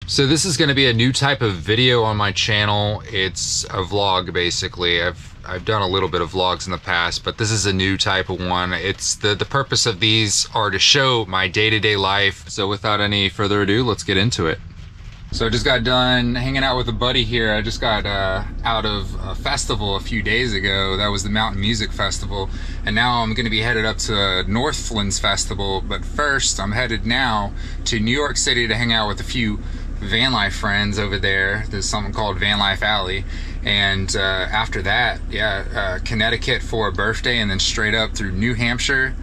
So this is going to be a new type of video on my channel. It's a vlog basically. I've done a little bit of vlogs in the past, but this is a new type of one. It's the purpose of these are to show my day-to-day life. So without any further ado, let's get into it. So I just got done hanging out with a buddy here. I just got out of a festival a few days ago. That was the Mountain Music Festival. And now I'm gonna be headed up to Northlands Festival. But first, I'm headed now to New York City to hang out with a few van life friends over there. There's something called Van Life Alley. And after that, Connecticut for a birthday, and then straight up through New Hampshire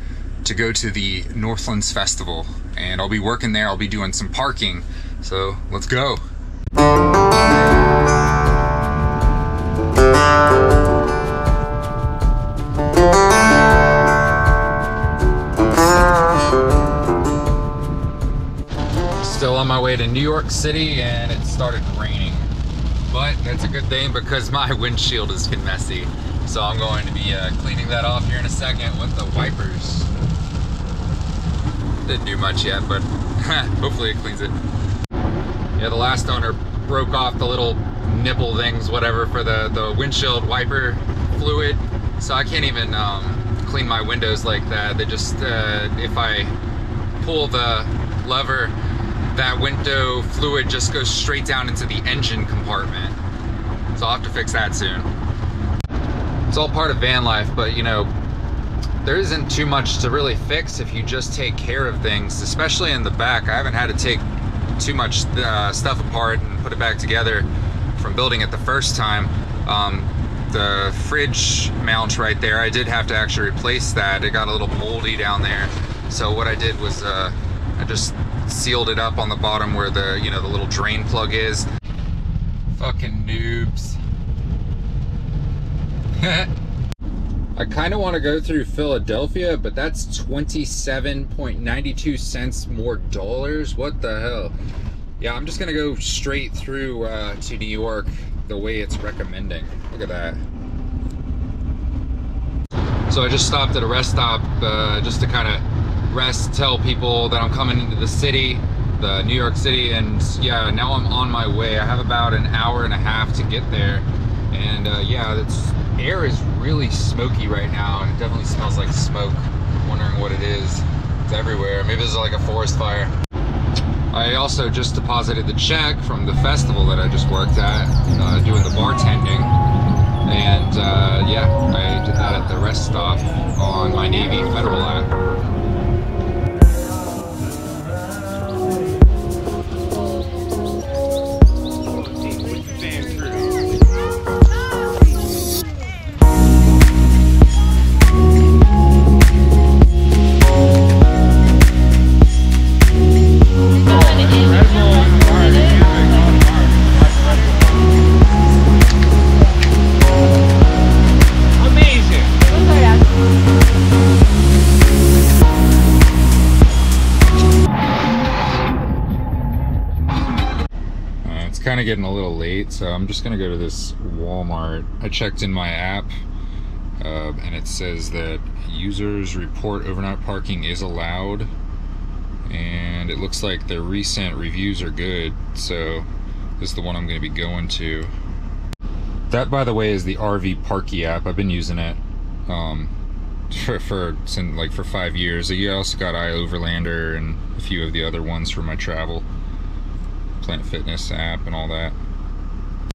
to go to the Northlands Festival. And I'll be working there. I'll be doing some parking. So let's go. Still on my way to New York City, and it started raining. But that's a good thing because my windshield has been messy. So I'm going to be cleaning that off here in a second with the wipers. Didn't do much yet, but hopefully it cleans it. Yeah, the last owner broke off the little nipple things, whatever, for the windshield wiper fluid. So I can't even clean my windows like that. They just, if I pull the lever, that window fluid just goes straight down into the engine compartment. So I'll have to fix that soon. It's all part of van life, but you know, there isn't too much to really fix if you just take care of things, especially in the back. I haven't had to take too much stuff apart and put it back together from building it the first time. The fridge mount right there, I did have to actually replace that. It got a little moldy down there. So what I did was I just sealed it up on the bottom where the, you know, the little drain plug is. Fucking noobs. I kind of want to go through Philadelphia, but that's 27.92 cents more dollars. What the hell? Yeah, I'm just gonna go straight through to New York the way it's recommending. Look at that. So I just stopped at a rest stop just to kind of rest, tell people that I'm coming into the city, the New York City, and yeah, now I'm on my way. I have about an hour and a half to get there, and yeah, it's air is really smoky right now, and it definitely smells like smoke. I'm wondering what it is. It's everywhere. Maybe this is like a forest fire. I also just deposited the check from the festival that I just worked at, doing the bartending, and yeah, I did that at the rest stop on my Navy Federal app. Kind of getting a little late, so I'm just gonna go to this Walmart. I checked in my app and it says that users report overnight parking is allowed, and it looks like the recent reviews are good, so this is the one I'm going to be going to. That, by the way, is the RV Parky app. I've been using it for 5 years. I also got iOverlander and a few of the other ones for my travel. Planet Fitness app and all that.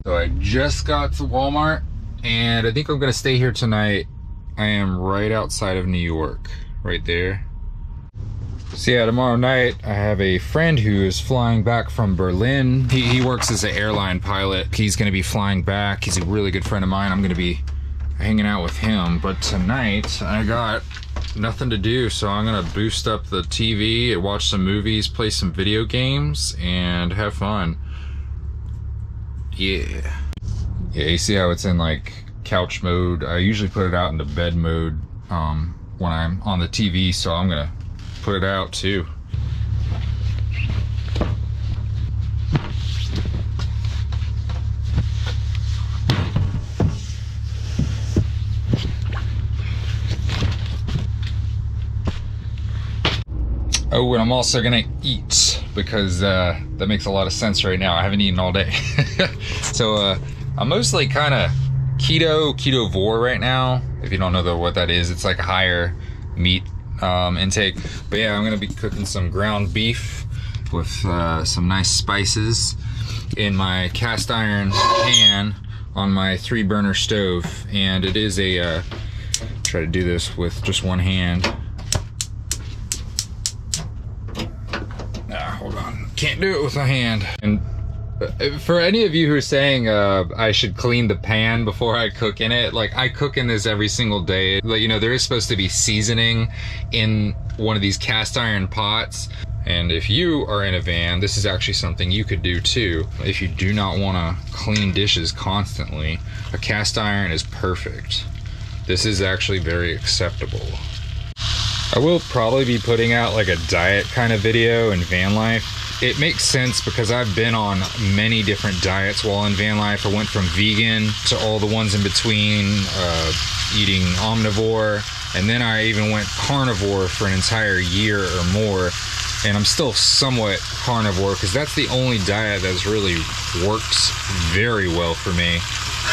So I just got to Walmart, and I think I'm gonna stay here tonight. I am right outside of New York, right there. So yeah, tomorrow night I have a friend who is flying back from Berlin. He works as an airline pilot. He's gonna be flying back. He's a really good friend of mine. I'm gonna be hanging out with him. But tonight I got nothing to do, so I'm gonna boost up the TV, watch some movies, play some video games, and have fun. Yeah, you see how it's in like couch mode? I usually put it out into bed mode when I'm on the TV, so I'm gonna put it out too. Oh, and I'm also gonna eat. because that makes a lot of sense right now. I haven't eaten all day. So I'm mostly kind of ketovore right now. If you don't know what that is, it's like a higher meat intake. But yeah, I'm gonna be cooking some ground beef with some nice spices in my cast iron pan on my 3-burner stove. And it is a try to do this with just one hand. Hold on, can't do it with a hand. And for any of you who are saying I should clean the pan before I cook in it, like, I cook in this every single day. Like, you know, there is supposed to be seasoning in one of these cast iron pots. And if you are in a van, this is actually something you could do too. If you do not want to clean dishes constantly, a cast iron is perfect. This is actually very acceptable. I will probably be putting out like a diet kind of video in van life. It makes sense because I've been on many different diets while in van life. I went from vegan to all the ones in between, eating omnivore, and then I even went carnivore for an entire year or more. And I'm still somewhat carnivore because that's the only diet that's really works very well for me.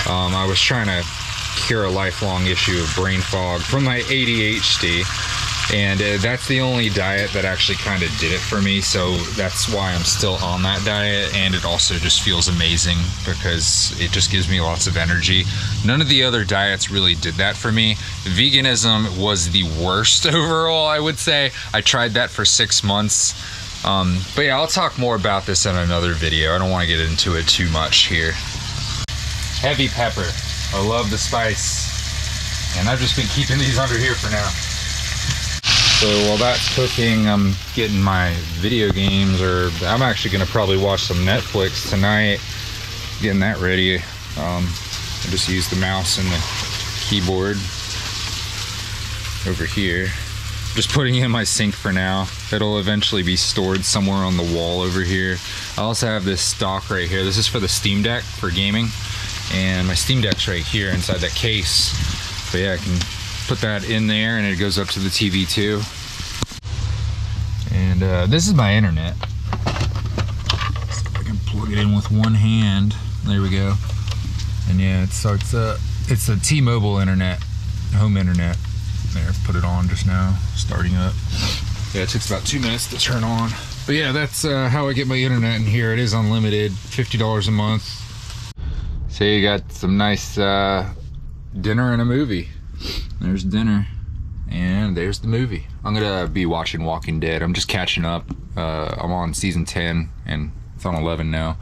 I was trying to cure a lifelong issue of brain fog from my ADHD. And that's the only diet that actually kind of did it for me, so that's why I'm still on that diet. And it also just feels amazing because it just gives me lots of energy. None of the other diets really did that for me. Veganism was the worst overall, I would say. I tried that for 6 months. But yeah, I'll talk more about this in another video. I don't want to get into it too much here. Heavy pepper. I love the spice. And I've just been keeping these under here for now. So while that's cooking, I'm getting my video games, or I'm actually gonna probably watch some Netflix tonight, getting that ready. I just use the mouse and the keyboard over here. Just putting it in my sink for now. It'll eventually be stored somewhere on the wall over here. I also have this stock right here. This is for the Steam Deck for gaming. And my Steam Deck's right here inside that case. But yeah, I can put that in there and it goes up to the TV too. And this is my internet. See if I can plug it in with one hand. There we go. And yeah, it starts up. It's a T-Mobile internet, home internet. There, put it on just now, starting up. Yeah, it takes about 2 minutes to turn on. But yeah, that's how I get my internet in here. It is unlimited, $50 a month. So you got some nice dinner and a movie. There's dinner, and there's the movie. I'm gonna be watching Walking Dead. I'm just catching up. I'm on season 10, and it's on 11 now.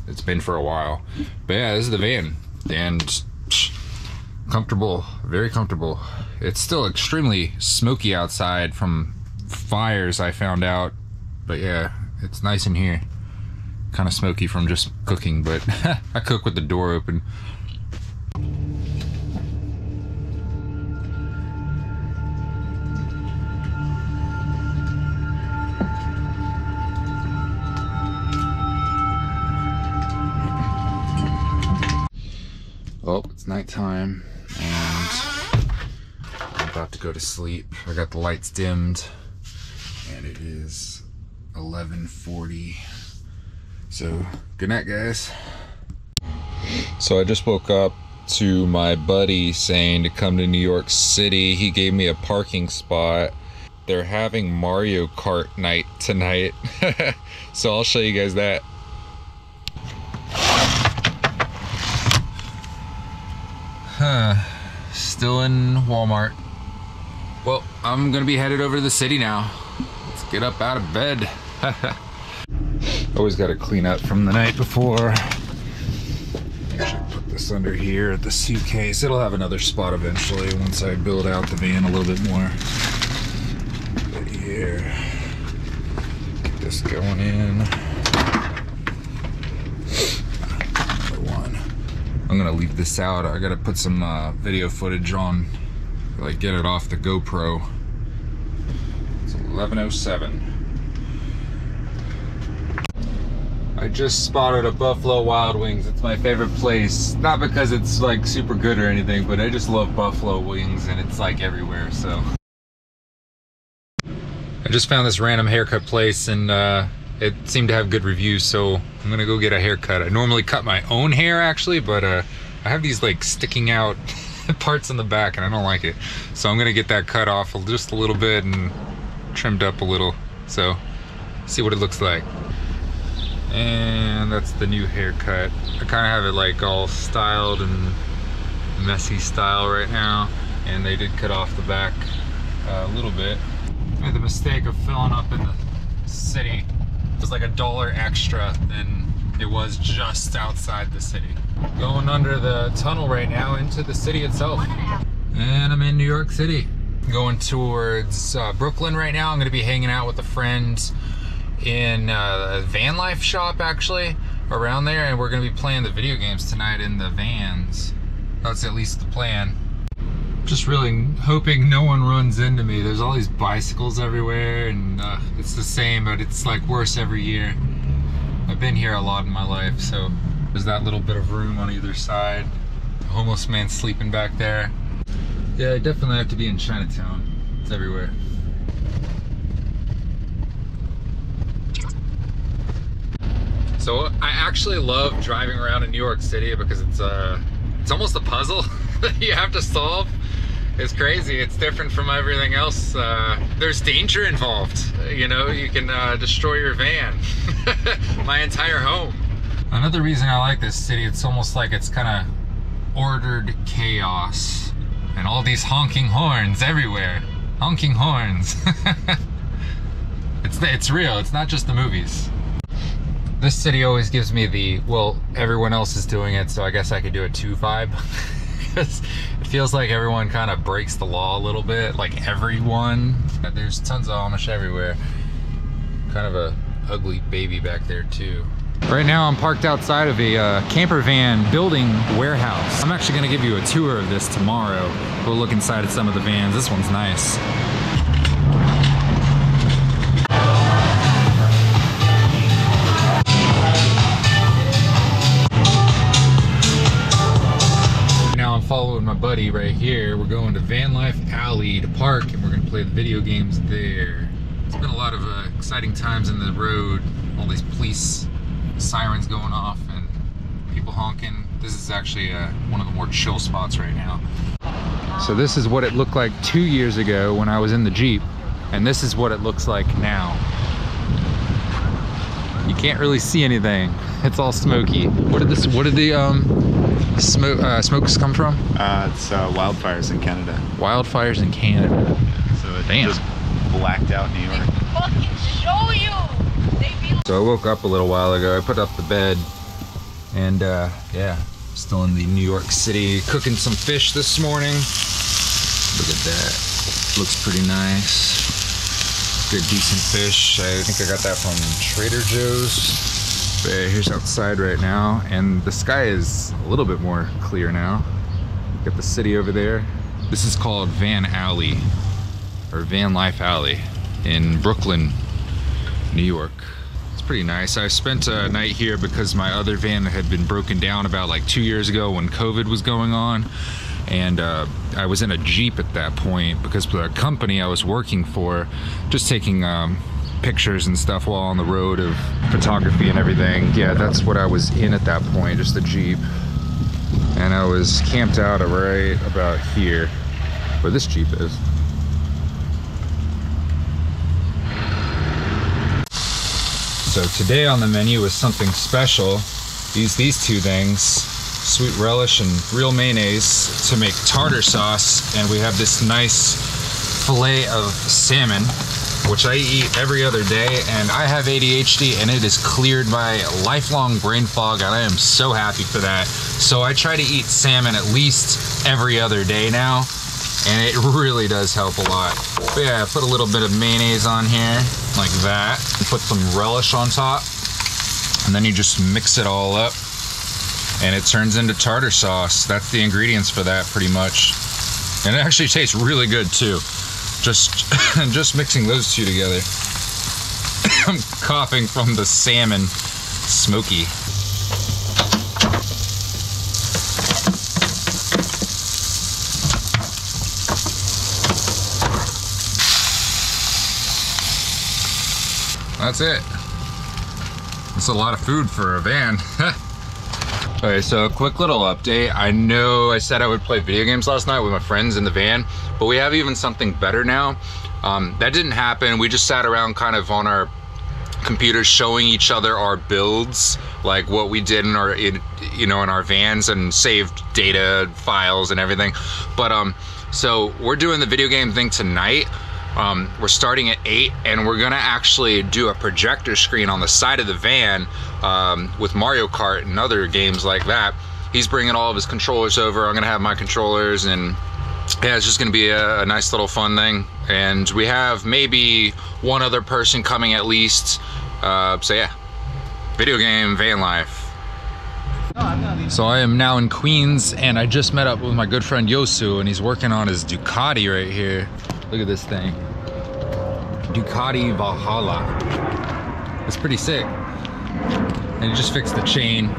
It's been for a while. But yeah, this is the van, and comfortable, very comfortable. It's still extremely smoky outside from fires, I found out. But yeah, it's nice in here. Kind of smoky from just cooking, but I cook with the door open. Well, it's nighttime and I'm about to go to sleep. I got the lights dimmed and it is 11:40. So, good night, guys. So I just woke up to my buddy saying to come to New York City. He gave me a parking spot. They're having Mario Kart night tonight. So I'll show you guys that. Still in Walmart. Well, I'm gonna be headed over to the city now. Let's get up out of bed. Always gotta clean up from the night before. Actually put this under here at the suitcase. It'll have another spot eventually once I build out the van a little bit more. But here, get this going in. I'm gonna leave this out. I gotta put some video footage on, like get it off the GoPro. It's 11:07. I just spotted a Buffalo Wild Wings. It's my favorite place. Not because it's like super good or anything, but I just love Buffalo Wings and it's like everywhere, so. I just found this random haircut place in it seemed to have good reviews, so I'm gonna go get a haircut. I normally cut my own hair actually, but I have these like sticking out parts in the back and I don't like it. So I'm gonna get that cut off just a little bit and trimmed up a little. So see what it looks like. And that's the new haircut. I kind of have it like all styled and messy style right now. And they did cut off the back a little bit. Made the mistake of filling up in the city. It was like $1 extra than it was just outside the city. Going under the tunnel right now into the city itself. And I'm in New York City. Going towards Brooklyn right now. I'm gonna be hanging out with a friend in a van life shop actually around there, and we're gonna be playing the video games tonight in the vans. That's at least the plan. Just really hoping no one runs into me. There's all these bicycles everywhere, and it's the same, but it's like worse every year. I've been here a lot in my life, so there's that little bit of room on either side. A homeless man sleeping back there. Yeah, I definitely have to be in Chinatown. It's everywhere. So I actually love driving around in New York City because it's almost a puzzle that you have to solve. It's crazy. It's different from everything else. There's danger involved. You know, you can destroy your van, my entire home. Another reason I like this city, it's almost like it's kind of ordered chaos. And all these honking horns everywhere. Honking horns. It's real. It's not just the movies. This city always gives me the, well, everyone else is doing it, so I guess I could do it too vibe. Because it feels like everyone kind of breaks the law a little bit, like everyone. There's tons of Amish everywhere. Kind of a ugly baby back there too. Right now I'm parked outside of a camper van building warehouse. I'm actually gonna give you a tour of this tomorrow. We'll look inside at some of the vans. This one's nice. Following my buddy right here. We're going to Van Life Alley to park, and we're gonna play the video games there. It's been a lot of exciting times in the road. All these police sirens going off and people honking. This is actually one of the more chill spots right now. So this is what it looked like 2 years ago when I was in the Jeep, and this is what it looks like now. You can't really see anything. It's all smoky. What did the smokes come from? It's wildfires in Canada. Wildfires in Canada. So it Damn. just blacked out New York. Fucking show you. So I woke up a little while ago. I put up the bed, and yeah, still in the New York City, cooking some fish this morning. Look at that. Looks pretty nice. Good, decent fish. I think I got that from Trader Joe's. But here's outside right now, and the sky is a little bit more clear now. Got the city over there. This is called Van Alley, or Van Life Alley in Brooklyn, New York. It's pretty nice. I spent a night here because my other van had been broken down about like 2 years ago when COVID was going on. And I was in a Jeep at that point because the company I was working for, just taking pictures and stuff while on the road of photography and everything. Yeah, that's what I was in at that point, just a Jeep. And I was camped out right about here, where this Jeep is. So today on the menu is something special. These two things, sweet relish and real mayonnaise to make tartar sauce, and we have this nice fillet of salmon, which I eat every other day, and I have ADHD, and it is cleared my lifelong brain fog, and I am so happy for that. So I try to eat salmon at least every other day now, and it really does help a lot. But yeah, I put a little bit of mayonnaise on here, like that, and put some relish on top, and then you just mix it all up, and it turns into tartar sauce. That's the ingredients for that, pretty much. And it actually tastes really good too. Just mixing those two together. I'm coughing from the salmon. Smoky. That's it. It's a lot of food for a van. Okay, so a quick little update. I know I said I would play video games last night with my friends in the van, but we have even something better now. That didn't happen. We just sat around kind of on our computers showing each other our builds, like what we did in our, in our vans, and saved data files and everything. But so we're doing the video game thing tonight. We're starting at 8, and we're gonna actually do a projector screen on the side of the van with Mario Kart and other games like that. He's bringing all of his controllers over. I'm gonna have my controllers, and yeah, it's just gonna be a nice little fun thing. And we have maybe one other person coming at least. So yeah, video game van life. So I am now in Queens, and I just met up with my good friend Yosu, and he's working on his Ducati right here. Look at this thing. Ducati Valhalla. It's pretty sick. And he just fixed the chain.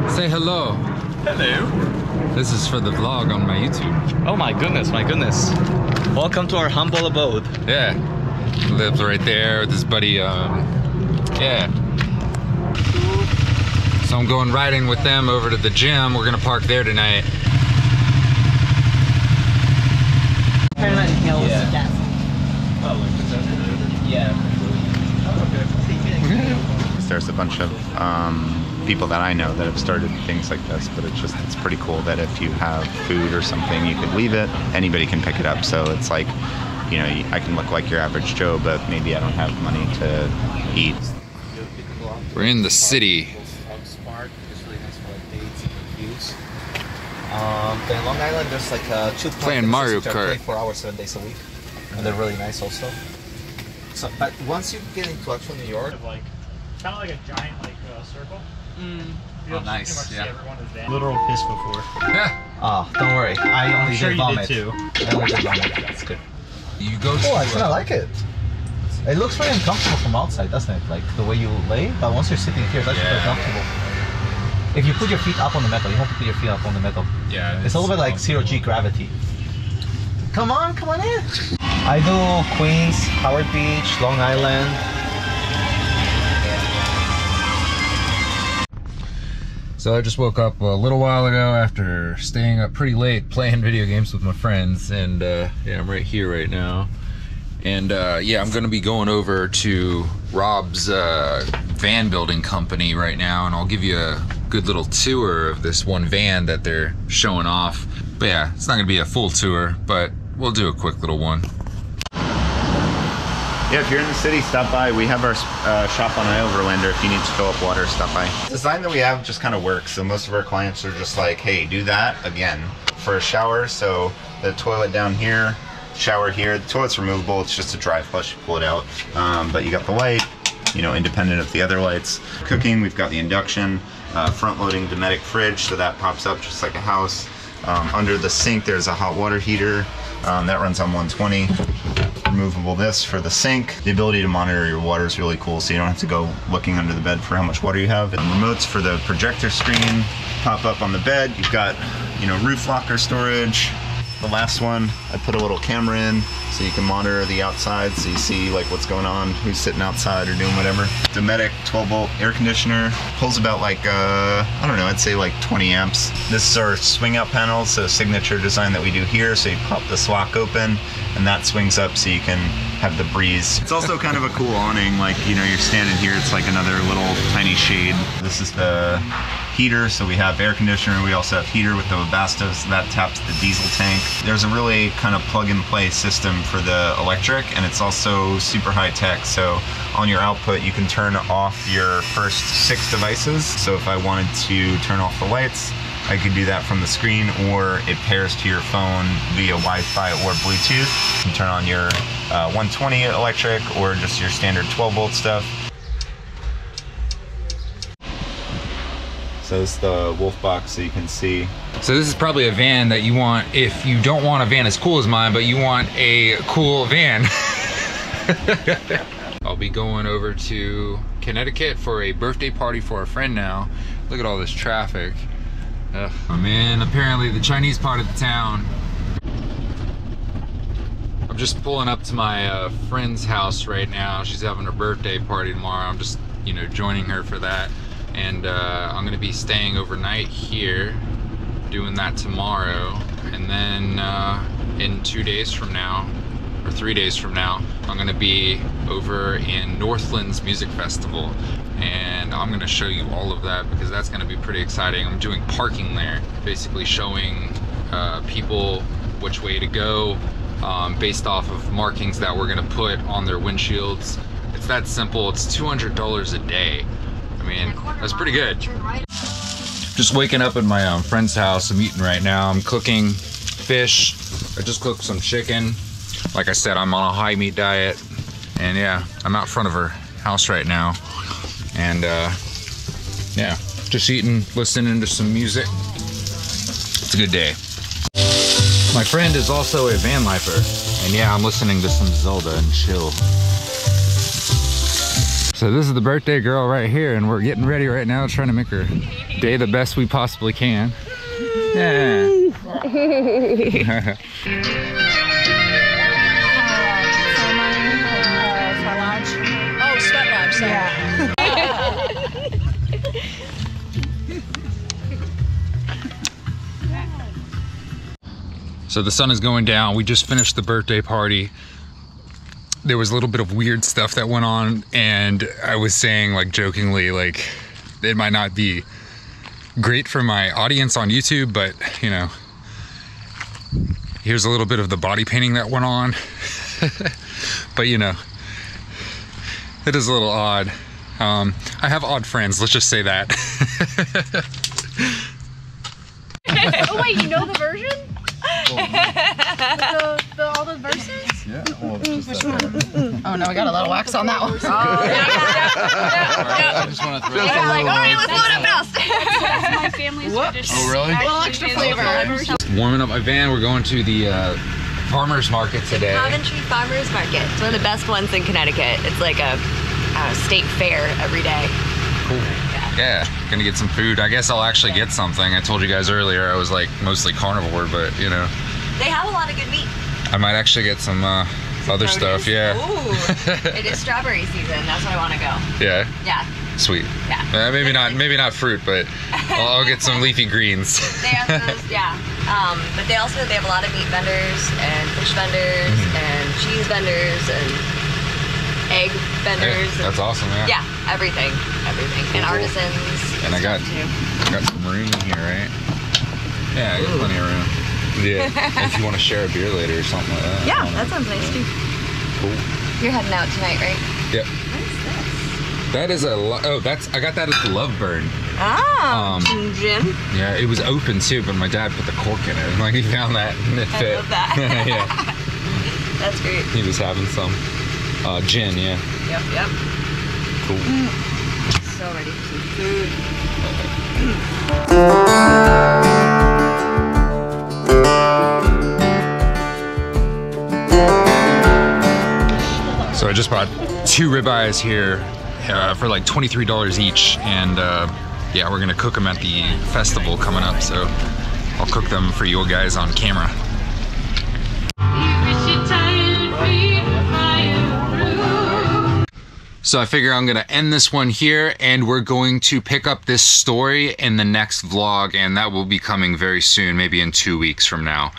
Say hello. Hello. This is for the vlog on my YouTube. Oh my goodness, my goodness. Welcome to our humble abode. Yeah. He lives right there with his buddy, yeah. So I'm going riding with them over to the gym. We're gonna park there tonight. There's a bunch of people that I know that have started things like this, but it's pretty cool that if you have food or something, you could leave it, anybody can pick it up. So it's like, you know, I can look like your average Joe, but maybe I don't have money to eat. We're in the city. In Long Island, there's like 2 Playing Mario Kart. 24 hours, 7 days a week, and they're really nice also. So, but once you get into actual New York, like kind of like a giant circle. Oh, nice. Yeah. Literal piss before. Oh, don't worry. I only Sure did you vomit. did too. I only did vomit. That's good. You go to Oh, I kind of like it. It looks very uncomfortable from outside, doesn't it? Like the way you lay, but once you're sitting here, it's actually very comfortable. If you put your feet up on the metal, you have to put your feet up on the metal. Yeah. It's a little bit like 0G gravity. Come on in. I do Queens, Howard Beach, Long Island. So I just woke up a little while ago after staying up pretty late playing video games with my friends, and yeah, I'm right here right now. And yeah, I'm gonna be going over to Rob's van building company right now, and I'll give you a good little tour of this one van that they're showing off. But yeah, it's not gonna be a full tour, but we'll do a quick little one. Yeah, if you're in the city, stop by. We have our shop on Overlander. If you need to fill up water, stop by. The design that we have just kind of works. So most of our clients are just like, hey, do that again for a shower. So the toilet down here, shower here. The toilet's removable. It's just a dry flush. You pull it out. But you got the light, you know, independent of the other lights. Cooking, we've got the induction, front-loading Dometic fridge, so that pops up just like a house. Under the sink, there's a hot water heater that runs on 120. Removable this for the sink. The ability to monitor your water is really cool, so you don't have to go looking under the bed for how much water you have. And remotes for the projector screen pop up on the bed. You've got, you know, roof locker storage. The last one, I put a little camera in so you can monitor the outside, so you see like what's going on, who's sitting outside or doing whatever. Dometic 12-volt air conditioner, pulls about like, I don't know, I'd say like 20 amps. This is our swing out panel, so signature design that we do here. So you pop the SWAC open and that swings up so you can have the breeze. It's also kind of a cool awning, like, you know, you're standing here, it's like another little tiny shade. This is the heater, so we have air conditioner, we also have heater with the Webasto, so that taps the diesel tank. There's a really kind of plug and play system for the electric, and it's also super high tech, so on your output you can turn off your first 6 devices. So if I wanted to turn off the lights, I could do that from the screen, or it pairs to your phone via Wi-Fi or Bluetooth. You can turn on your 120 electric or just your standard 12-volt stuff. So this is the Wolf box, so you can see. So this is probably a van that you want if you don't want a van as cool as mine, but you want a cool van. I'll be going over to Connecticut for a birthday party for a friend now. Look at all this traffic. Ugh. I'm in apparently the Chinese part of the town. I'm just pulling up to my friend's house right now. She's having her birthday party tomorrow. I'm just, you know, joining her for that. And I'm gonna be staying overnight here, doing that tomorrow. And then in 2 days from now, or 3 days from now, I'm gonna be over in Northlands Music Festival. And I'm gonna show you all of that because that's gonna be pretty exciting. I'm doing parking there, basically showing people which way to go based off of markings that we're gonna put on their windshields. It's that simple. It's $200 a day. I mean, that's pretty good. Just waking up at my friend's house. I'm eating right now. I'm cooking fish. I just cooked some chicken. Like I said, I'm on a high meat diet. And yeah, I'm out front of her house right now. And yeah, just eating, listening to some music. It's a good day. My friend is also a van lifer. And yeah, I'm listening to some Zelda and chill. So this is the birthday girl right here, and we're getting ready right now, trying to make her day the best we possibly can. Yeah. Oh, Sweat Lodge, sorry. Yeah. So the sun is going down. We just finished the birthday party. There was a little bit of weird stuff that went on, and I was saying, like, jokingly, like, it might not be great for my audience on YouTube, but, you know, here's a little bit of the body painting that went on. But, you know, it is a little odd. I have odd friends, let's just say that. Oh wait, you know the version? All the verses? Yeah, well, just that. Oh no, we got a lot of wax on that one. I just want to throw Yeah, like, all right, let's load up fast. That's my family's tradition. Oh, really? A little extra flavor. Warming up my van. We're going to the farmer's market today. Coventry Farmers Market. It's one of the best ones in Connecticut. It's like a state fair every day. Cool. Yeah, gonna get some food. I guess I'll actually get something. I told you guys earlier I was like mostly carnivore, but you know. They have a lot of good meat. I might actually get some other stuff, yeah. Ooh, it is strawberry season. That's why I want to go. Yeah? Yeah. Sweet. Yeah. Maybe not fruit, but I'll get some leafy greens. They have those, yeah. But they have a lot of meat vendors and fish vendors and cheese vendors and egg vendors. Yeah, that's awesome, yeah. Yeah, everything. Cool. And artisans. And I got some room here, right? Yeah, I got plenty of room. Yeah, if you want to share a beer later or something like that. Yeah, that sounds nice too. Cool. You're heading out tonight, right? Yep. What is this? That is I got that at the Love Burn. Ah, gin. Yeah, it was open too, but my dad put the cork in it. Like, he found that and it fit. I love that. Yeah. That's great. He was having some gin, yeah. Yep. Cool. So ready for some food. So I just bought 2 ribeyes here for like $23 each, and yeah, we're gonna cook them at the festival coming up, so I'll cook them for you guys on camera. So I figure I'm gonna end this one here, and we're going to pick up this story in the next vlog, and that will be coming very soon, maybe in 2 weeks from now.